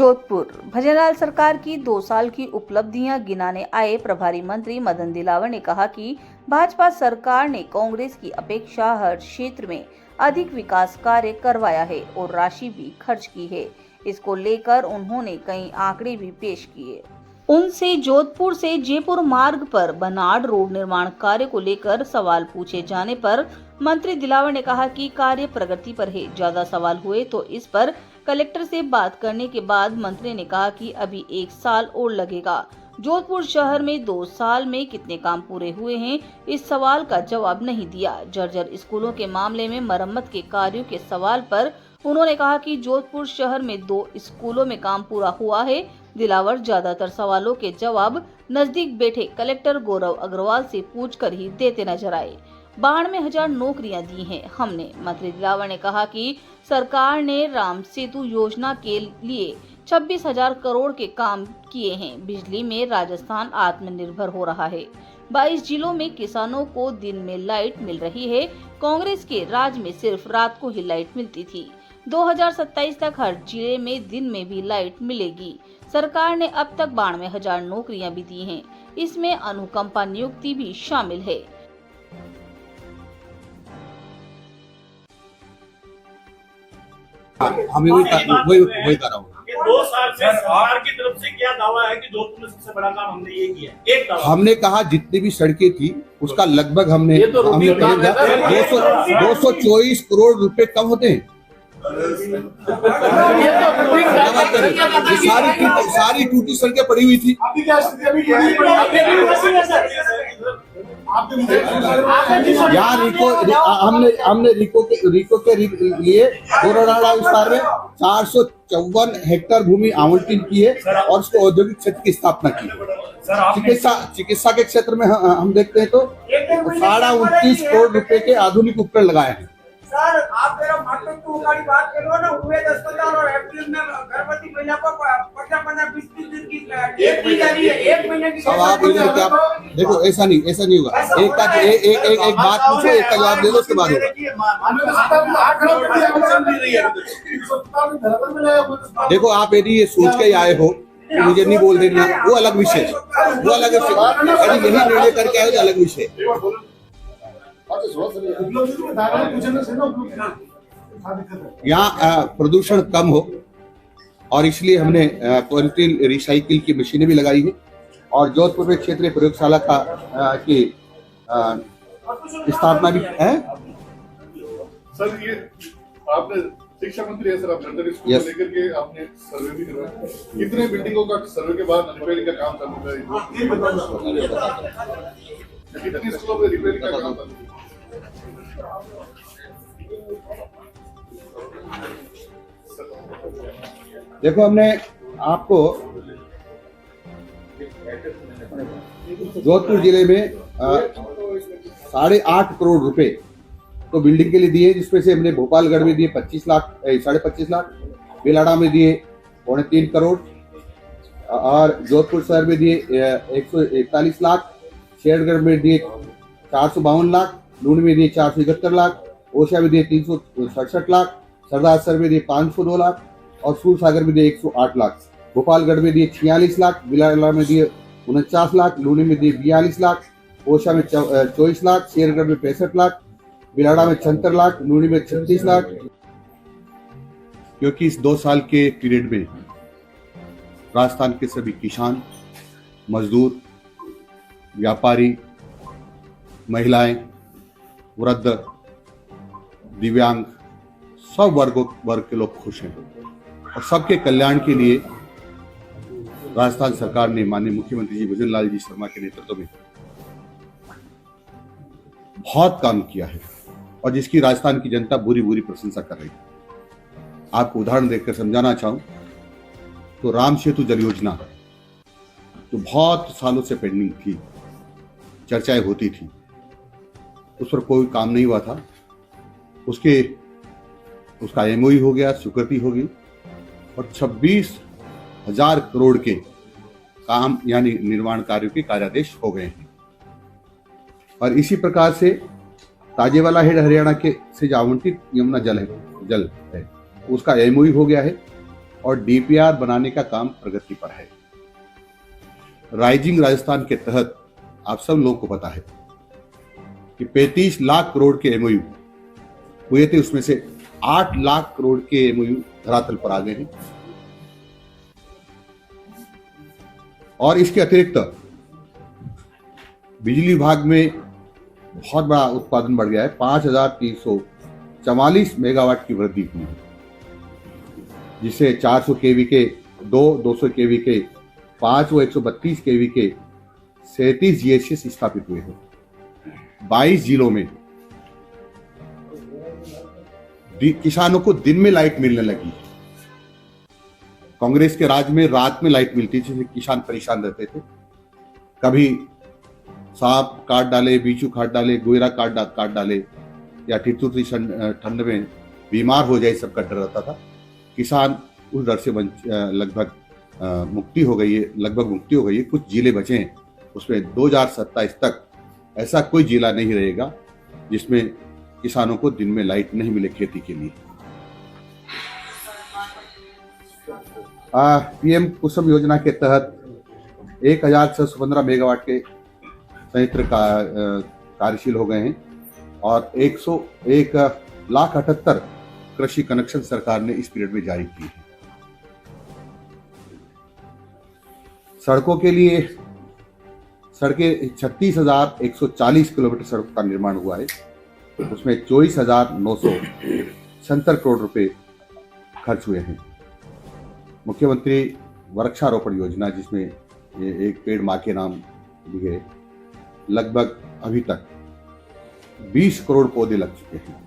जोधपुर भजनलाल सरकार की 2 साल की उपलब्धियां गिनाने आए प्रभारी मंत्री मदन दिलावर ने कहा कि भाजपा सरकार ने कांग्रेस की अपेक्षा हर क्षेत्र में अधिक विकास कार्य करवाया है और राशि भी खर्च की है। इसको लेकर उन्होंने कई आंकड़े भी पेश किए। उनसे जोधपुर से जयपुर मार्ग पर बनाड़ रोड निर्माण कार्य को लेकर सवाल पूछे जाने पर मंत्री दिलावर ने कहा कि कार्य प्रगति पर है। ज्यादा सवाल हुए तो इस पर कलेक्टर से बात करने के बाद मंत्री ने कहा कि अभी 1 साल और लगेगा। जोधपुर शहर में 2 साल में कितने काम पूरे हुए हैं, इस सवाल का जवाब नहीं दिया। जर्जर स्कूलों के मामले में मरम्मत के कार्यों के सवाल पर उन्होंने कहा कि जोधपुर शहर में 2 स्कूलों में काम पूरा हुआ है। दिलावर ज्यादातर सवालों के जवाब नजदीक बैठे कलेक्टर गौरव अग्रवाल से पूछकर ही देते नजर आए। 92,000 नौकरियां दी हैं हमने। मंत्री दिलावर ने कहा कि सरकार ने राम सेतु योजना के लिए 26,000 करोड़ के काम किए हैं। बिजली में राजस्थान आत्मनिर्भर हो रहा है। 22 जिलों में किसानों को दिन में लाइट मिल रही है। कांग्रेस के राज में सिर्फ रात को ही लाइट मिलती थी। 2027 तक हर जिले में दिन में भी लाइट मिलेगी। सरकार ने अब तक 92,000 नौकरियां भी दी हैं। इसमें अनुकंपा नियुक्ति भी शामिल है। हमें वही कर रहा हूँ। 2 साल से सरकार की तरफ से क्या दावा है कि जोधपुर में सबसे बड़ा काम हमने ये किया? एक दावा हमने कहा जितनी भी सड़कें थी उसका लगभग हमने 224 करोड़ रुपए कम होते हैं। सारी टूटी सड़कें पड़ी हुई थी। यहाँ हमने रिको के लिए कोरोना विस्तार में 454 हेक्टेयर भूमि आवंटित की है और उसको औद्योगिक क्षेत्र की स्थापना की। चिकित्सा के क्षेत्र में हम देखते हैं तो 29.5 करोड़ रुपए के आधुनिक उपकरण लगाए हैं। सर, आप मेरा मातृत्व वाली बात करो ना। उमेद अस्पताल और अप्रैल में गर्भवती महिला को 15-20 दिन की डेट दी जा रही है। 1 महीने की। अब आप इधर क्या देखो, ऐसा नहीं होगा। एक बात पूछो, एक का जवाब दे दो, उसके बाद देखो। आप यदि ये सोच के आए हो कि मुझे नहीं बोल देना, वो अलग विषय है। यदि यही निर्णय करके आए तो अलग विषय। यहाँ प्रदूषण कम हो और इसलिए हमने पॉलीथीन रिसाइकिल की मशीनें भी लगाई है और जोधपुर में क्षेत्रीय प्रयोगशाला की स्थापना भी है। सर, ये आपने शिक्षा मंत्री है सर, आप जर्जर स्कूल को लेकर के आपने सर्वे भी करवाया। कितने बिल्डिंगों का सर्वे के बाद रिपेयरिंग का काम चालू है? कितने स्कूलों में रिपेयरिंग का काम चालू है? देखो, हमने आपको जोधपुर जिले में 8.5 करोड़ रुपए तो बिल्डिंग के लिए दिए, जिसमें से हमने भोपालगढ़ में दिए 25 लाख, बेलाड़ा में दिए 3.25 करोड़ और जोधपुर शहर में दिए 141 लाख, शेरगढ़ में दिए 452 लाख, लूणी में दिए 471 लाख, ओशा में दिए 367 लाख, सरदार सर में दिए 502 लाख और सूरसागर में दिए 108 लाख। भोपालगढ़ में दिए 46 लाख, बिलाड़ा में दिए 49 लाख, लूणी में दिए 42 लाख, ओशा में 24 लाख, शेरगढ़ में 65 लाख, बिलाड़ा में 76 लाख, लूणी में 36 लाख। क्योंकि इस 2 साल के पीरियड में राजस्थान के सभी किसान, मजदूर, व्यापारी, महिलाएं, वृद्ध, दिव्यांग, सब वर्ग के लोग खुश हैं और सबके कल्याण के लिए राजस्थान सरकार ने माननीय मुख्यमंत्री जी भजनलाल जी शर्मा के नेतृत्व में बहुत काम किया है और जिसकी राजस्थान की जनता बुरी प्रशंसा कर रही है। आपको उदाहरण देकर समझाना चाहूं तो राम सेतु जल योजना जो बहुत सालों से पेंडिंग थी, चर्चाएं होती थी, उस पर कोई काम नहीं हुआ था। उसका एमओयू हो गया, स्वीकृति हो गई और 26,000 करोड़ के काम यानी निर्माण कार्यों के कार्यादेश हो गए हैं। और इसी प्रकार से ताजेवाला हेड हरियाणा के से आवंटित यमुना जल है उसका एमओयू हो गया है और डीपीआर बनाने का काम प्रगति पर है। राइजिंग राजस्थान के तहत आप सब लोगों को पता है कि 35 लाख करोड़ के एमओयू हुए थे, उसमें से 8 लाख करोड़ के एमओयू धरातल पर आ गए हैं। और इसके अतिरिक्त बिजली विभाग में बहुत बड़ा उत्पादन बढ़ गया है। 5344 मेगावाट की वृद्धि हुई है, जिससे 400 केवी के 200 केवी के 5 व 132 केवी के 37 जीएसएस स्थापित हुए हैं। 22 जिलों में किसानों को दिन में लाइट मिलने लगी। कांग्रेस के राज में रात में लाइट मिलती थी, जिससे किसान परेशान रहते थे। कभी सांप काट डाले, बिच्छू काट डाले, गोयरा काट डाले या ठिठुरती ठंड में बीमार हो जाए, सबका डर रहता था। किसान उस डर से लगभग मुक्ति हो गई है। कुछ जिले बचे हैं, उसमें 2027 तक ऐसा कोई जिला नहीं रहेगा जिसमें किसानों को दिन में लाइट नहीं मिले खेती के लिए। पीएम कुसुम योजना के तहत 1615 मेगावाट के संयंत्र कार्यशील हो गए हैं और 1,78,00,000 कृषि कनेक्शन सरकार ने इस पीरियड में जारी किए हैं। सड़कों के लिए सड़कें 36,140 किलोमीटर सड़क का निर्माण हुआ है, उसमें 24,970 करोड़ रुपए खर्च हुए हैं। मुख्यमंत्री वृक्षारोपण योजना, जिसमें ये एक पेड़ मां के नाम भी है, लगभग अभी तक 20 करोड़ पौधे लग चुके हैं।